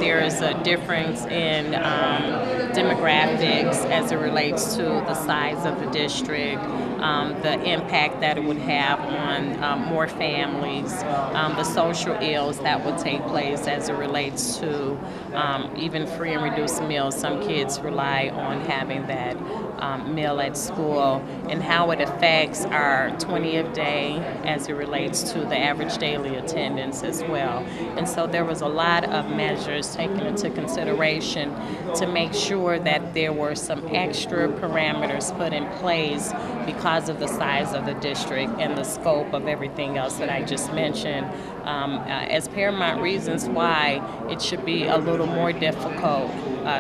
there is a difference in demographics as it relates to the size of the district, the impact that it would have on more families, the social ills that would take place as it relates to even free and reduced meals. Some kids rely on having that meal at school, and how it affects our 20th day as it relates to the average daily attendance as well. And so there was a lot of measures taken into consideration to make sure that there were some extra parameters put in place because of the size of the district and the scope of everything else that I just mentioned, as paramount reasons why it should be a little more difficult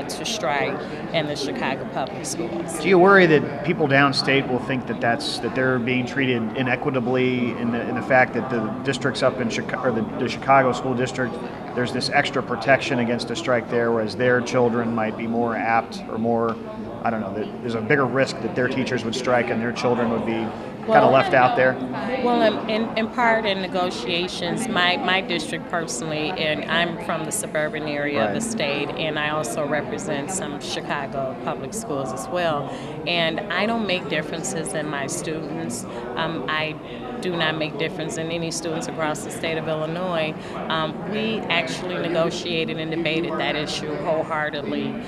to strike in the Chicago public schools. Do you worry that people downstate will think that they're being treated inequitably in the fact that the districts up in Chicago, or the Chicago school district, there's this extra protection against a strike there, whereas their children might be more apt or more, I don't know, there's a bigger risk that their teachers would strike and their children would be kind of left out there? Well, in part in negotiations, my district personally, and I'm from the suburban area of the state, and I also represent some Chicago public schools as well. And I don't make differences in my students. I do not make difference in any students across the state of Illinois. We actually negotiated and debated that issue wholeheartedly,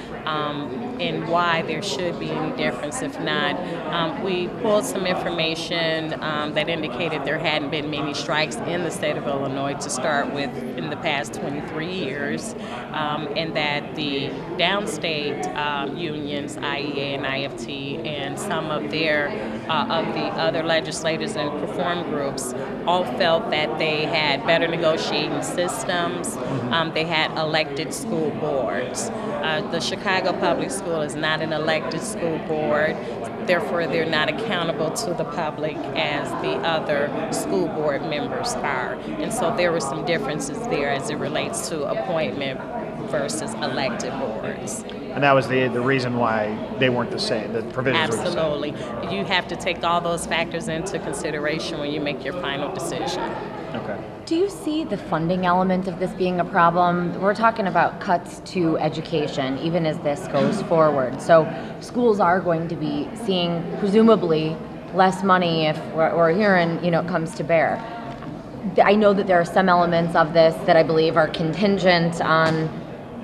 in why there should be any difference. If not, we pulled some information that indicated there hadn't been many strikes in the state of Illinois to start with in the past 23 years, and that the downstate unions, IEA and IFT, and some of the other legislators and reform groups all felt that they had better negotiating systems. They had elected school boards. The Chicago Public School is not an elected school board. Therefore, they're not accountable to the public as the other school board members are. And so there were some differences there as it relates to appointment versus elected boards. And that was the reason why they weren't the same, the provisions were the same. Absolutely. You have to take all those factors into consideration when you make your final decision. Okay. Do you see the funding element of this being a problem? We're talking about cuts to education, even as this goes forward. So schools are going to be seeing, presumably, less money if we're hearing, it comes to bear. I know that there are some elements of this that I believe are contingent on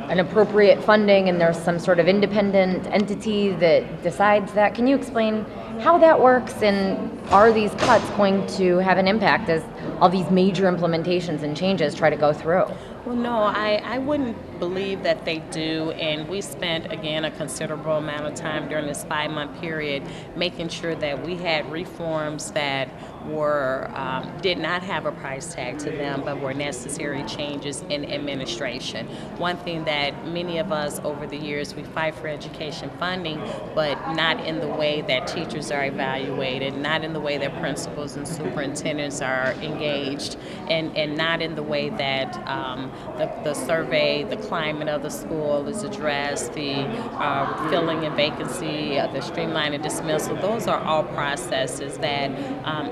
an appropriate funding, and there's some sort of independent entity that decides that. Can you explain how that works, and are these cuts going to have an impact as all these major implementations and changes try to go through? Well, no, I wouldn't believe that they do, and we spent, again, a considerable amount of time during this 5-month period making sure that we had reforms that were did not have a price tag to them, but were necessary changes in administration. One thing that many of us over the years, we fight for education funding, but not in the way that teachers are evaluated, not in the way that principals and superintendents are engaged, and not in the way that the survey, the climate of the school is addressed, the filling and vacancy, the streamlining dismissal. Those are all processes that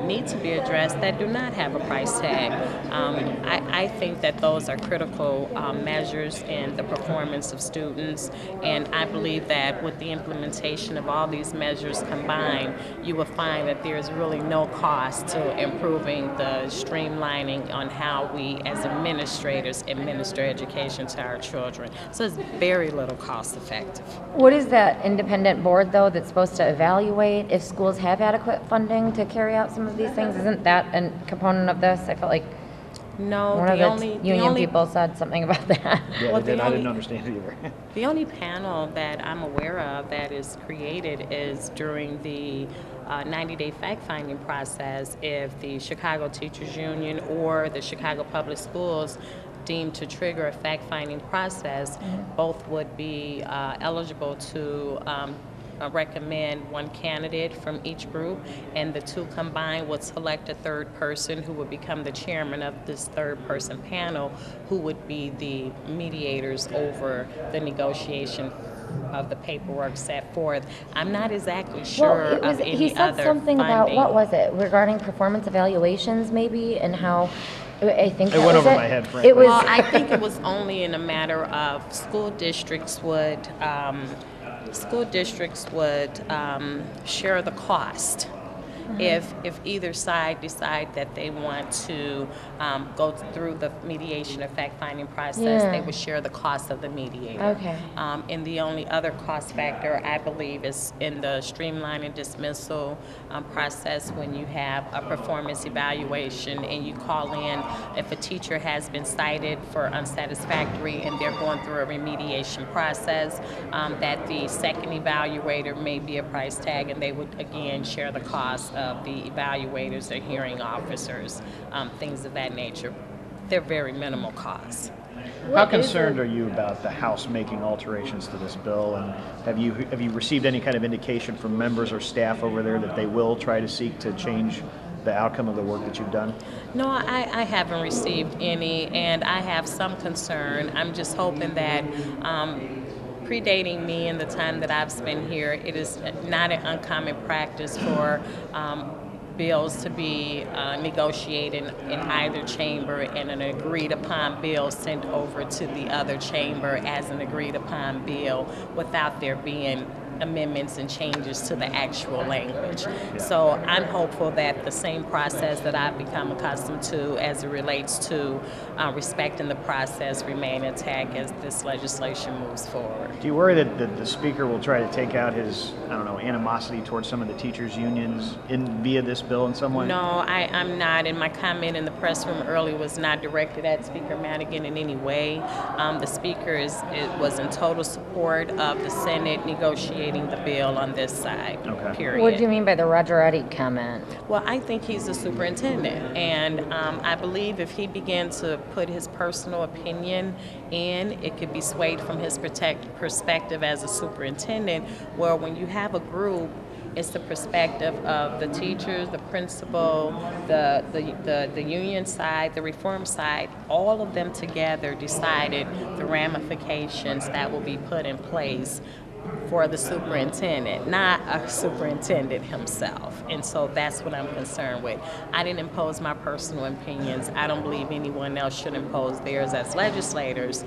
need to be addressed that do not have a price tag. I think that those are critical measures in the performance of students, and I believe that with the implementation of all these measures combined, you will find that there is really no cost to improving the streamlining on how we as administrators administer education to our children. So it's very little cost effective. What is that independent board, though, that's supposed to evaluate if schools have adequate funding to carry out some of these things? Isn't that a component of this? I felt like no, one of the union people said something about that. Yeah, well, I didn't understand it either. The only panel that I'm aware of that is created is during the 90-day fact-finding process if the Chicago Teachers Union or the Chicago Public Schools deemed to trigger a fact-finding process, both would be eligible to recommend one candidate from each group, and the two combined would select a third person who would become the chairman of this third person panel, who would be the mediators over the negotiation of the paperwork set forth. I'm not exactly sure of any other He said something funding. about, what was it, regarding performance evaluations maybe, and how I think It that went was over it. my head, frankly. It was. Well, I think it was only in a matter of school districts would share the cost. If either side decide that they want to go through the mediation or fact-finding process, they Yeah. would share the cost of the mediator. Okay. And the only other cost factor, I believe, is in the streamline and dismissal process when you have a performance evaluation and you call in if a teacher has been cited for unsatisfactory and they're going through a remediation process, that the second evaluator may be a price tag, and they would again share the cost of the evaluators or hearing officers, things of that nature. They're very minimal costs. How concerned are you about the House making alterations to this bill, and have you received any kind of indication from members or staff over there that they will try to seek to change the outcome of the work that you've done? No, I haven't received any, and I have some concern. I'm just hoping that predating me and the time that I've spent here, it is not an uncommon practice for bills to be negotiated in either chamber and an agreed upon bill sent over to the other chamber as an agreed upon bill without there being amendments and changes to the actual language. So I'm hopeful that the same process that I've become accustomed to as it relates to respecting the process remain intact as this legislation moves forward. Do you worry that the speaker will try to take out his, I don't know, animosity towards some of the teachers' unions via this bill in some way? No, I'm not, and my comment in the press room earlier was not directed at Speaker Madigan in any way. The speaker was in total support of the Senate negotiating the bill on this side, period. What do you mean by the Roger Eddy comment? Well, I think he's a superintendent, and I believe if he began to put his personal opinion in, it could be swayed from his perspective as a superintendent, where when you have a group, it's the perspective of the teachers, the principal, the union side, the reform side, all of them together decided the ramifications that will be put in place for the superintendent, not a superintendent himself. And so that's what I'm concerned with. I didn't impose my personal opinions. I don't believe anyone else should impose theirs as legislators,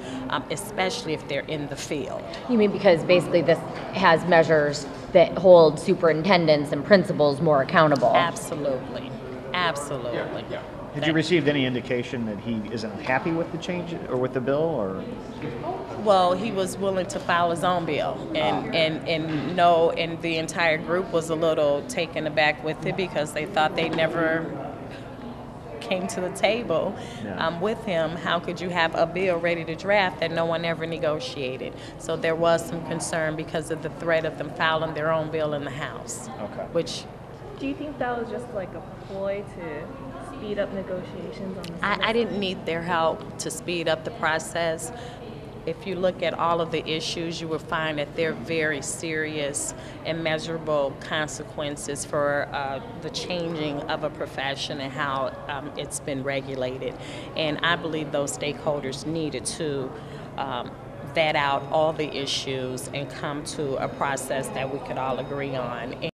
especially if they're in the field. You mean because basically this has measures that hold superintendents and principals more accountable? Absolutely. Absolutely. Had you received any indication that he isn't happy with the change or with the bill, or? Well, he was willing to file his own bill, and the entire group was a little taken aback with it because they thought they never came to the table with him. How could you have a bill ready to draft that no one ever negotiated? So there was some concern because of the threat of them filing their own bill in the House. Okay. Which, do you think that was just like a ploy to speed up negotiations on the Senate? I didn't need their help to speed up the process. If you look at all of the issues, you will find that they're very serious and measurable consequences for the changing of a profession and how it's been regulated. And I believe those stakeholders needed to vet out all the issues and come to a process that we could all agree on.